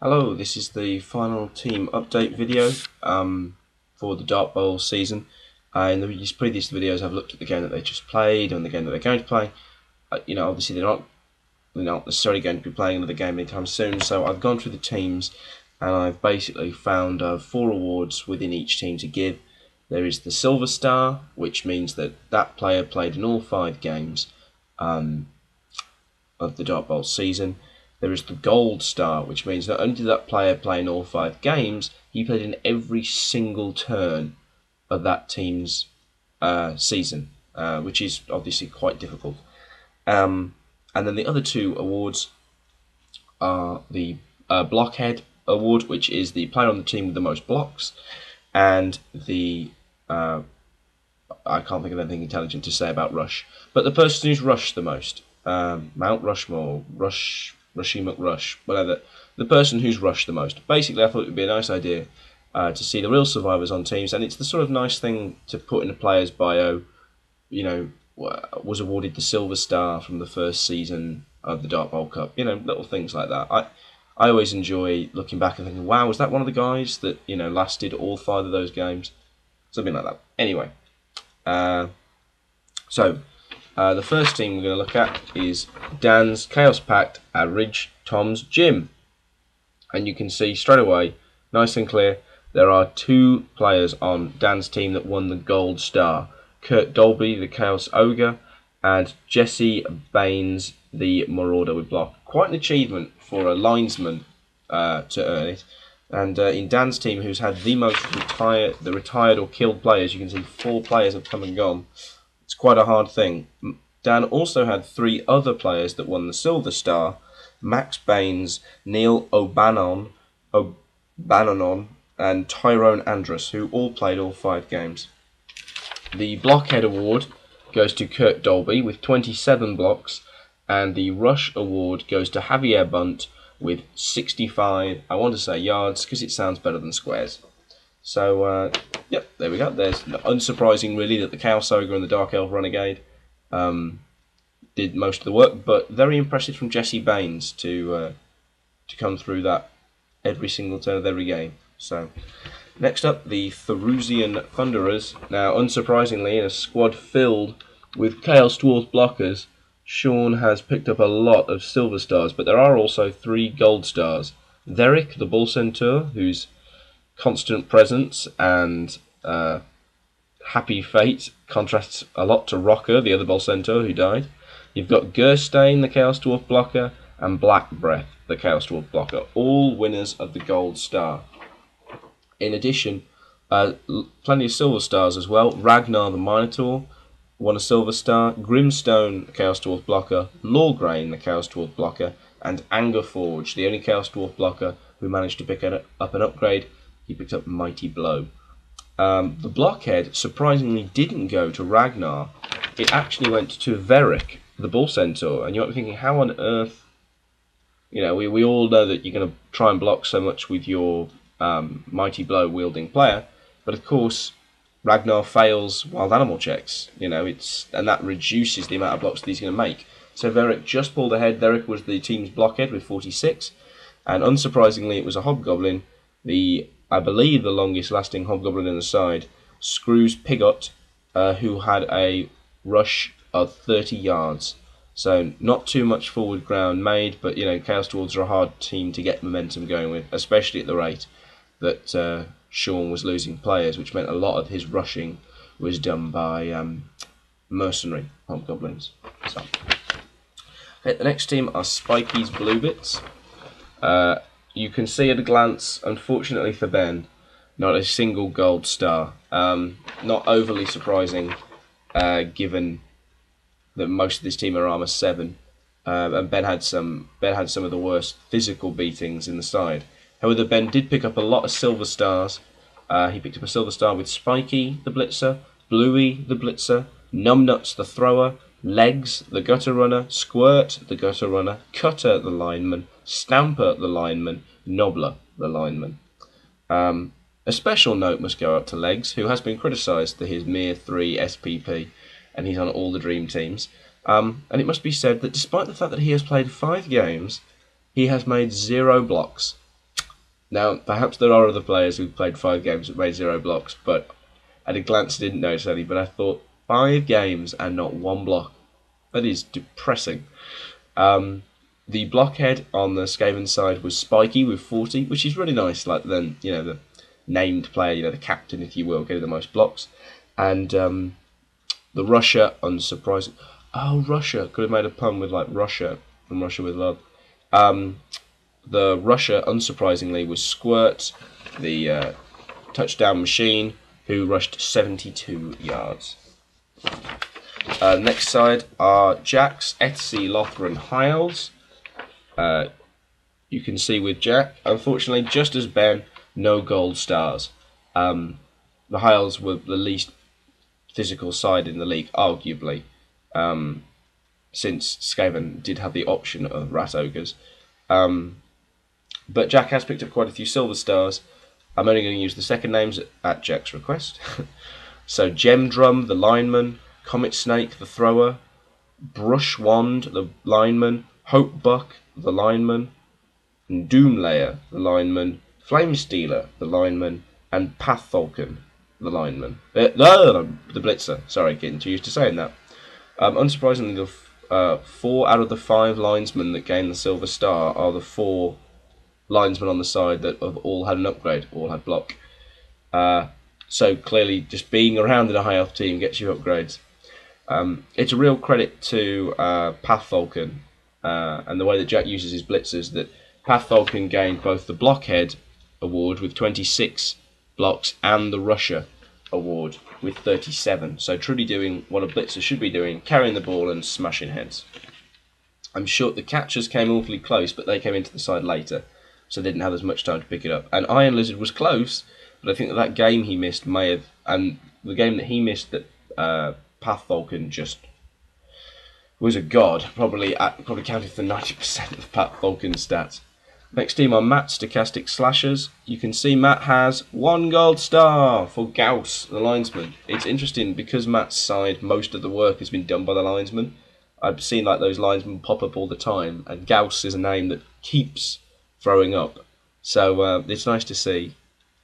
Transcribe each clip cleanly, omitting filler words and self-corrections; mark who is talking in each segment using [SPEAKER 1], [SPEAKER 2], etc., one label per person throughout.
[SPEAKER 1] Hello, this is the final team update video for the Dark Bowl season. In the previous videos, I've looked at the game that they just played and the game that they're going to play. Obviously they're not necessarily going to be playing another game anytime soon. So I've gone through the teams and I've basically found 4 awards within each team to give. There is the Silver Star, which means that that player played in all 5 games of the Dark Bowl season. There is the Gold Star, which means not only did that player play in all 5 games, he played in every single turn of that team's season, which is obviously quite difficult. And then the other 2 awards are the Blockhead Award, which is the player on the team with the most blocks, and the I can't think of anything intelligent to say about Rush, but the person who's rushed the most, Mount Rushmore, Rushy McRush, whatever, the person who's rushed the most. Basically, I thought it would be a nice idea to see the real survivors on teams, and it's the sort of nice thing to put in a player's bio. Was awarded the Silver Star from the first season of the Dark Bowl Cup. Little things like that. I always enjoy looking back and thinking, wow, was that one of the guys that lasted all 5 of those games? Something like that. Anyway, the first team we're going to look at is Dan's Chaos Pact Average Tom's Gym. And you can see straight away, nice and clear, there are 2 players on Dan's team that won the Gold Star. Kurt Dolby, the Chaos Ogre, and Jessie Baines, the Marauder with block. Quite an achievement for a linesman to earn it. And in Dan's team, who's had the most retired or killed players, you can see 4 players have come and gone. It's quite a hard thing. Dan also had 3 other players that won the Silver Star: Max Baines, Neil Obannon, and Tyrone Andras, who all played all 5 games. The Blockhead Award goes to Kurt Dolby with 27 blocks, and the Rush Award goes to Javier Bunt with 65, I want to say yards, because it sounds better than squares. So, yep, there we go. There's unsurprising, really, that the Chaos Ogre and the Dark Elf Renegade did most of the work, but very impressive from Jessie Baines to come through that every single turn of every game. So, next up, the Thaurissian Thunderers. Now, unsurprisingly, in a squad filled with Chaos Dwarf blockers, Sean has picked up a lot of Silver Stars, but there are also 3 Gold Stars. Verek, the Bull Centaur, whose constant presence and happy fate contrasts a lot to Rocker, the other Bull Centaur who died. You've got Gerstahn, the Chaos Dwarf blocker, and Blackbreath, the Chaos Dwarf blocker, all winners of the Gold Star. In addition, plenty of Silver Stars as well. Ragnar, the Minotaur, won a Silver Star. Grimstone, the Chaos Dwarf blocker. Loregrain, the Chaos Dwarf blocker. And Angerforge, the only Chaos Dwarf blocker who managed to pick up an upgrade. He picked up Mighty Blow. The Blockhead surprisingly didn't go to Ragnar. It actually went to Verek, the Bull Centaur. And you might be thinking, how on earth... we all know that you're going to try and block so much with your Mighty Blow wielding player. But of course, Ragnar fails wild animal checks. And that reduces the amount of blocks that he's going to make. So Verek just pulled ahead. Verek was the team's Blockhead with 46. And unsurprisingly, it was a Hobgoblin, I believe the longest lasting Hobgoblin in the side, Screwspigot, who had a rush of 30 yards. So not too much forward ground made, but Chaos Dwarves are a hard team to get momentum going with, especially at the rate that Sean was losing players, which meant a lot of his rushing was done by mercenary Hobgoblins. So, okay, the next team are Spikey's Blue Bits. You can see at a glance, unfortunately for Ben, not a single Gold Star. Not overly surprising, given that most of this team are Armour 7, and Ben had some of the worst physical beatings in the side. However, Ben did pick up a lot of Silver Stars. He picked up a Silver Star with Spikey, the Blitzer, Bluey, the Blitzer, Numb-Nutz, the Thrower, Legs, the Gutter Runner, Squirt, the Gutter Runner, Cutter, the Lineman, Stamper, the Lineman, Knobbler, the Lineman. A special note must go out to Legs, who has been criticised for his mere 3 SPP, and he's on all the Dream Teams. And it must be said that despite the fact that he has played 5 games, he has made 0 blocks. Now, perhaps there are other players who've played 5 games that made 0 blocks, but at a glance I didn't notice any, but I thought 5 games and not 1 block. That is depressing. The blockhead on the Skaven side was Spikey with 40, which is really nice, like then, you know, the named player, you know, the captain, if you will, getting the most blocks. And the Russia, unsurprising. Oh, Russia. Could have made a pun with, like, Russia, from Russia with Love. The Russia, unsurprisingly, was Squirt, the touchdown machine, who rushed 72 yards. Next side are Jack's, Etsy, Lothern, and Hiles. You can see with Jack, unfortunately, just as Ben, no gold stars. The Hiles were the least physical side in the league, arguably, since Skaven did have the option of Rat Ogres. But Jack has picked up quite a few silver stars. I'm only going to use the second names at Jack's request. So Gemdrum, the lineman, Cometsnake, the thrower, Brushwand, the lineman, Hopebuck, the lineman, Doomlyre, the lineman, Flamestealer, the lineman, and Pathfalcon, the lineman. The blitzer. Sorry, getting too used to saying that. Unsurprisingly, the 4 out of the 5 linesmen that gained the silver star are the 4 linesmen on the side that have all had an upgrade, all had block. So clearly, just being around in a high health team gets you upgrades. It's a real credit to Pathfalcon and the way that Jack uses his blitzers, that Pathfalcon gained both the Blockhead award with 26 blocks and the Russia award with 37. So truly doing what a blitzer should be doing, carrying the ball and smashing heads. I'm sure the catchers came awfully close, but they came into the side later, so they didn't have as much time to pick it up. And Iron Lizard was close, but I think that game he missed may have, and the game that he missed that Pathfalcon just was a god, probably counted for 90% of Pathfalcon's stats. Next team are Matt's Stochastic Slashers. You can see Matt has 1 gold star for Gauss, the linesman. It's interesting because Matt's side, most of the work has been done by the linesman. I've seen like those linesmen pop up all the time, and Gauss is a name that keeps throwing up. So it's nice to see.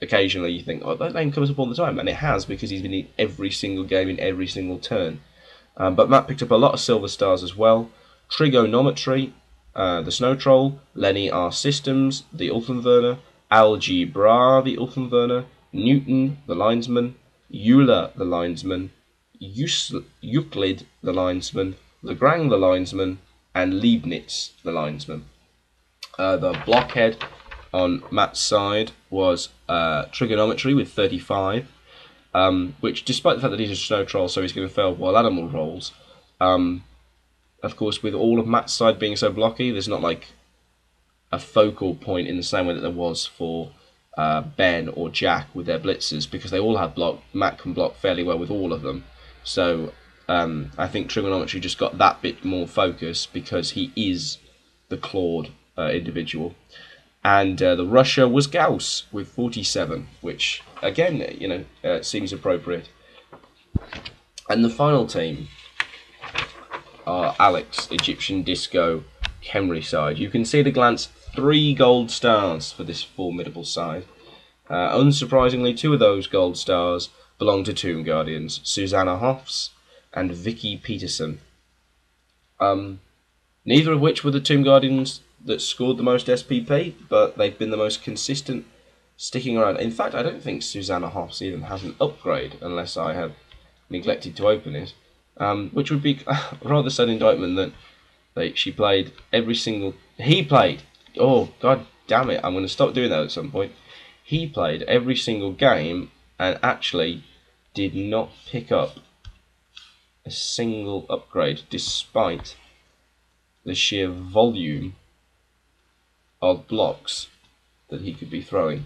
[SPEAKER 1] Occasionally you think, oh, that name comes up all the time, and it has, because he's been in every single game in every single turn. But Matt picked up a lot of silver stars as well. Trigonometry, the Snow Troll, Lenny R Systems, the Ulfenwerner, Algebra, the Ulfenwerner, Newton, the linesman, Euler, the linesman, Euclid, the linesman, Lagrange, the linesman, and Leibniz, the linesman. The Blockhead on Matt's side was Trigonometry with 35, which, despite the fact that he's a Snow Troll, so he's going to fail wild animal rolls, of course, with all of Matt's side being so blocky, there's not like a focal point in the same way that there was for Ben or Jack with their blitzers, because they all have block. Matt can block fairly well with all of them. So I think Trigonometry just got that bit more focus because he is the clawed individual. And the Russia was Gauss with 47, which, again, you know, seems appropriate. And the final team are Alex, Egyptian Disco, Khemri side. You can see at a glance 3 gold stars for this formidable side. Unsurprisingly, 2 of those gold stars belong to Tomb Guardians, Susanna Hoffs and Vicky Peterson. Neither of which were the Tomb Guardians that scored the most SPP, but they've been the most consistent, sticking around. In fact, I don't think Susanna Hoffs even has an upgrade, unless I have neglected to open it. Which would be a rather sad indictment that she played every single... He played... Oh, god damn it, I'm going to stop doing that at some point. He played every single game and actually did not pick up a single upgrade, despite the sheer volume of blocks that he could be throwing.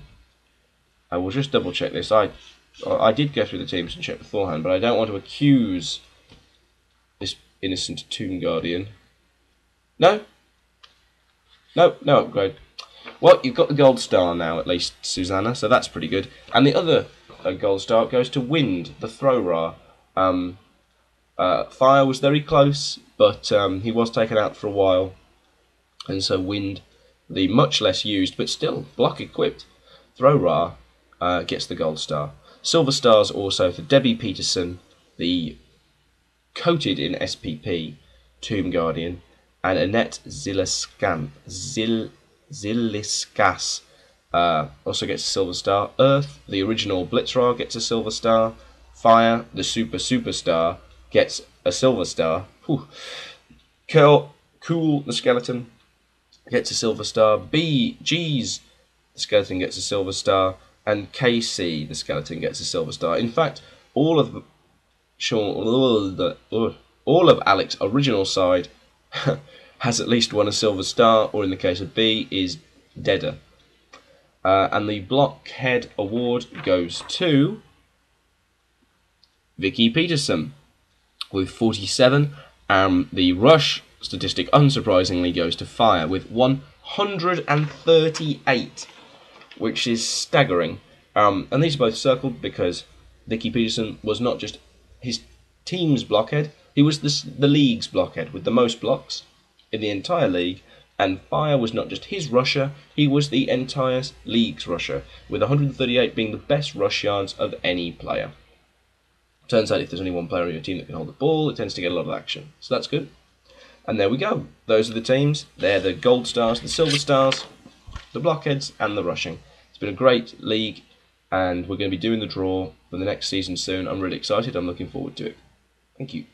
[SPEAKER 1] I will just double check this. I did go through the teams and check beforehand, but I don't want to accuse this innocent Tomb Guardian. No upgrade. Well, you've got the gold star now, at least, Susanna, so that's pretty good. And the other gold star goes to Wind, the thrower. Fire was very close, but he was taken out for a while, and so Wind, the much less used but still block equipped Thro-Ra gets the gold star. Silver stars also for Debbie Peterson, the coated in SPP Tomb Guardian, and Annette Zilliskas also gets a silver star. Earth, the original Blitzra, gets a silver star. Fire, the superstar, gets a silver star. Whew. Cool, the skeleton, gets a silver star. G's, the skeleton, gets a silver star. And KC, the skeleton, gets a silver star. In fact, all of Alex's original side has at least won a silver star, or in the case of B, is deader. And the Blockhead Award goes to Vicky Peterson with 47. The Rush statistic, unsurprisingly, goes to Fire with 138, which is staggering. And these are both circled because Vicky Peterson was not just his team's blockhead, he was the league's blockhead with the most blocks in the entire league. And Fire was not just his rusher, he was the entire league's rusher, with 138 being the best rush yards of any player. Turns out if there's only one player on your team that can hold the ball, it tends to get a lot of action. So that's good. And there we go. Those are the teams. They're the gold stars, the silver stars, the blockheads, and the rushing. It's been a great league, and we're going to be doing the draw for the next season soon. I'm really excited. I'm looking forward to it. Thank you.